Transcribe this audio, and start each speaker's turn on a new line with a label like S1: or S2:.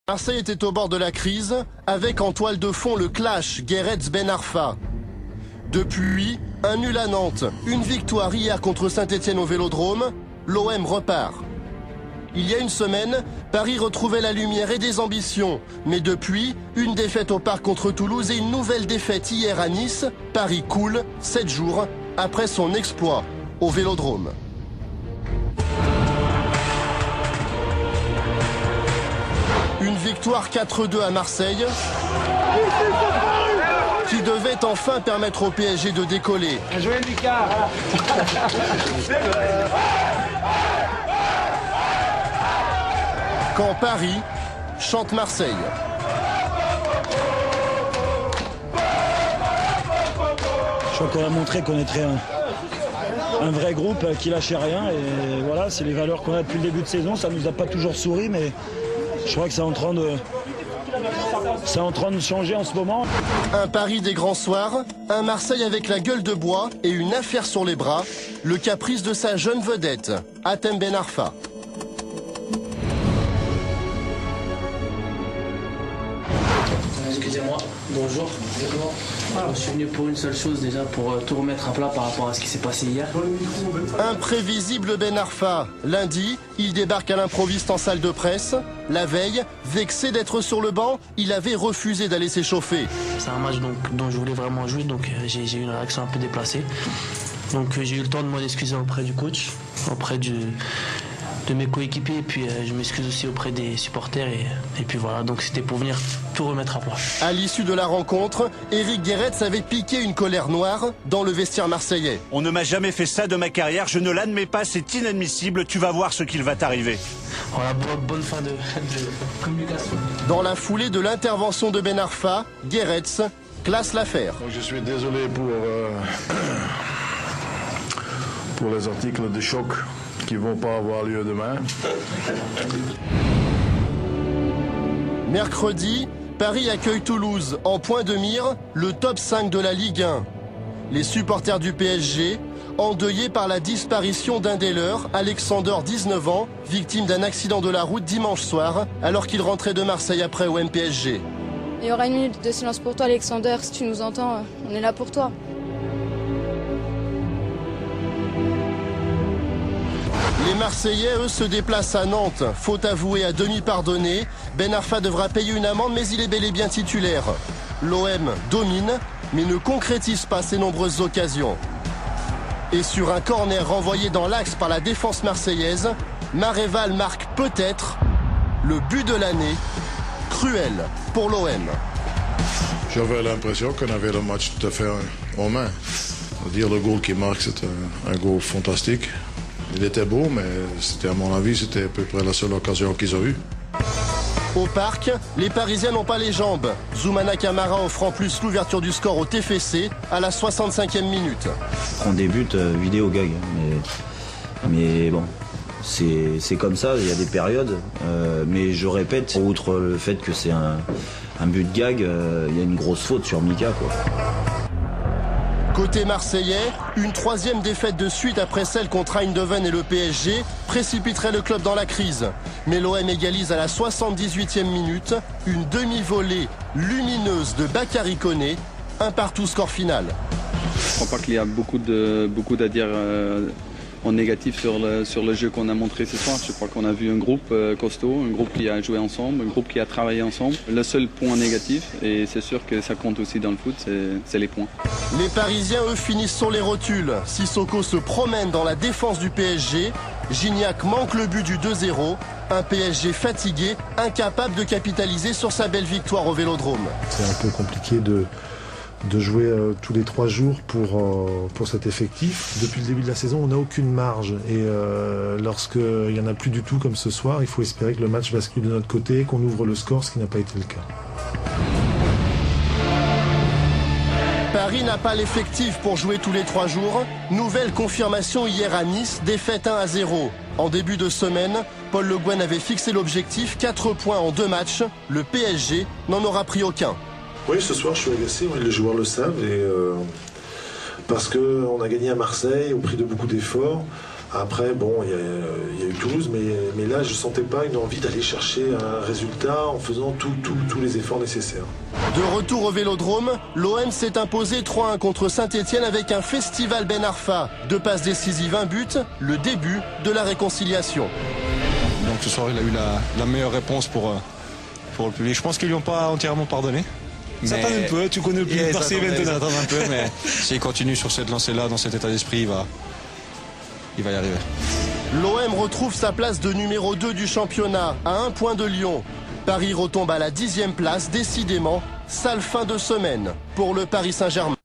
S1: Marseille était au bord de la crise, avec en toile de fond le clash Guéretz-Ben Arfa. Depuis, un nul à Nantes, une victoire hier contre Saint-Etienne au Vélodrome, l'OM repart. Il y a une semaine, Paris retrouvait la lumière et des ambitions. Mais depuis, une défaite au Parc contre Toulouse et une nouvelle défaite hier à Nice, Paris coule 7 jours après son exploit au Vélodrome. Une victoire 4-2 à Marseille qui devait enfin permettre au PSG de décoller.
S2: Jouez Lucas.
S1: Quand Paris chante Marseille.
S3: Je crois qu'on a montré qu'on était un vrai groupe qui lâchait rien. Et voilà, c'est les valeurs qu'on a depuis le début de saison. Ça nous a pas toujours souri, mais je crois que c'est en train de changer en ce moment.
S1: Un Paris des grands soirs, un Marseille avec la gueule de bois et une affaire sur les bras, le caprice de sa jeune vedette, Hatem Ben Arfa.
S4: Excusez-moi, bonjour. Je suis venu pour une seule chose déjà, pour tout remettre à plat par rapport à ce qui s'est passé hier.
S1: Imprévisible Ben Arfa. Lundi, il débarque à l'improviste en salle de presse. La veille, vexé d'être sur le banc, il avait refusé d'aller s'échauffer.
S4: C'est un match dont je voulais vraiment jouer, donc j'ai eu une réaction un peu déplacée. Donc j'ai eu le temps de m'en excuser auprès du coach, auprès de mes coéquipiers, et puis je m'excuse aussi auprès des supporters, et puis voilà, donc c'était pour venir tout remettre à plat.
S1: À l'issue de la rencontre, Eric Guéretz avait piqué une colère noire dans le vestiaire marseillais.
S5: On ne m'a jamais fait ça de ma carrière, je ne l'admets pas, c'est inadmissible, tu vas voir ce qu'il va t'arriver.
S4: Voilà, bonne fin de communication.
S1: Dans la foulée de l'intervention de Ben Arfa, Guéretz classe l'affaire.
S6: Je suis désolé pour les articles de choc qui ne vont pas avoir lieu demain.
S1: Mercredi, Paris accueille Toulouse. En point de mire, le top 5 de la Ligue 1. Les supporters du PSG, endeuillés par la disparition d'un des leurs, Alexander, 19 ans, victime d'un accident de la route dimanche soir, alors qu'il rentrait de Marseille après au MPSG.
S7: Il y aura une minute de silence pour toi, Alexander. Si tu nous entends, on est là pour toi.
S1: Les Marseillais, eux, se déplacent à Nantes. Faute avouée à demi pardonnée, Ben Arfa devra payer une amende, mais il est bel et bien titulaire. L'OM domine, mais ne concrétise pas ses nombreuses occasions. Et sur un corner renvoyé dans l'axe par la défense marseillaise, Maréval marque peut-être le but de l'année, cruel pour l'OM.
S6: J'avais l'impression qu'on avait le match tout à fait en main. Dire le goal qui marque, c'est un goal fantastique. Il était beau, mais c'était, à mon avis, c'était à peu près la seule occasion qu'ils ont eue.
S1: Au Parc, les Parisiens n'ont pas les jambes. Zoumana Camara offre en plus l'ouverture du score au TFC à la 65e minute.
S8: On débute vidéo gag, mais bon, c'est comme ça, il y a des périodes. Mais je répète, outre le fait que c'est un but gag, il y a une grosse faute sur Mika, quoi.
S1: Côté marseillais, une troisième défaite de suite après celle contre Eindhoven et le PSG précipiterait le club dans la crise. Mais l'OM égalise à la 78e minute, une demi-volée lumineuse de Bakary Koné, un partout score final.
S9: Je ne crois pas qu'il y a beaucoup à dire en négatif sur le jeu qu'on a montré ce soir. Je crois qu'on a vu un groupe costaud, un groupe qui a joué ensemble, un groupe qui a travaillé ensemble. Le seul point négatif, et c'est sûr que ça compte aussi dans le foot, c'est les points.
S1: Les Parisiens, eux, finissent sur les rotules. Sissoko se promène dans la défense du PSG. Gignac manque le but du 2-0. Un PSG fatigué, incapable de capitaliser sur sa belle victoire au Vélodrome.
S10: C'est un peu compliqué de jouer tous les 3 jours pour cet effectif. Depuis le début de la saison, on n'a aucune marge. Et lorsqu'il n'y en a plus du tout comme ce soir, il faut espérer que le match bascule de notre côté, qu'on ouvre le score, ce qui n'a pas été le cas.
S1: Paris n'a pas l'effectif pour jouer tous les 3 jours. Nouvelle confirmation hier à Nice, défaite 1-0. En début de semaine, Paul Le Guen avait fixé l'objectif 4 points en 2 matchs. Le PSG n'en aura pris aucun.
S10: Oui, ce soir, je suis agacé. Les joueurs le savent. Parce qu'on a gagné à Marseille au prix de beaucoup d'efforts. Après, bon, il y a eu Toulouse, mais là, je ne sentais pas une envie d'aller chercher un résultat en faisant tous les efforts nécessaires.
S1: De retour au Vélodrome, l'OM s'est imposé 3-1 contre Saint-Etienne avec un festival Ben Arfa. 2 passes décisives, 1 but, le début de la réconciliation.
S2: Donc ce soir, il a eu la meilleure réponse pour le public. Je pense qu'ils lui ont pas entièrement pardonné.
S11: Ça t'attend un peu, tu connais le public marseillais maintenant.
S2: Ça attend un peu, mais s'il continue sur cette lancée-là, dans cet état d'esprit, il va y arriver.
S1: L'OM retrouve sa place de numéro 2 du championnat, à 1 point de Lyon. Paris retombe à la 10e place, décidément, sale fin de semaine pour le Paris Saint-Germain.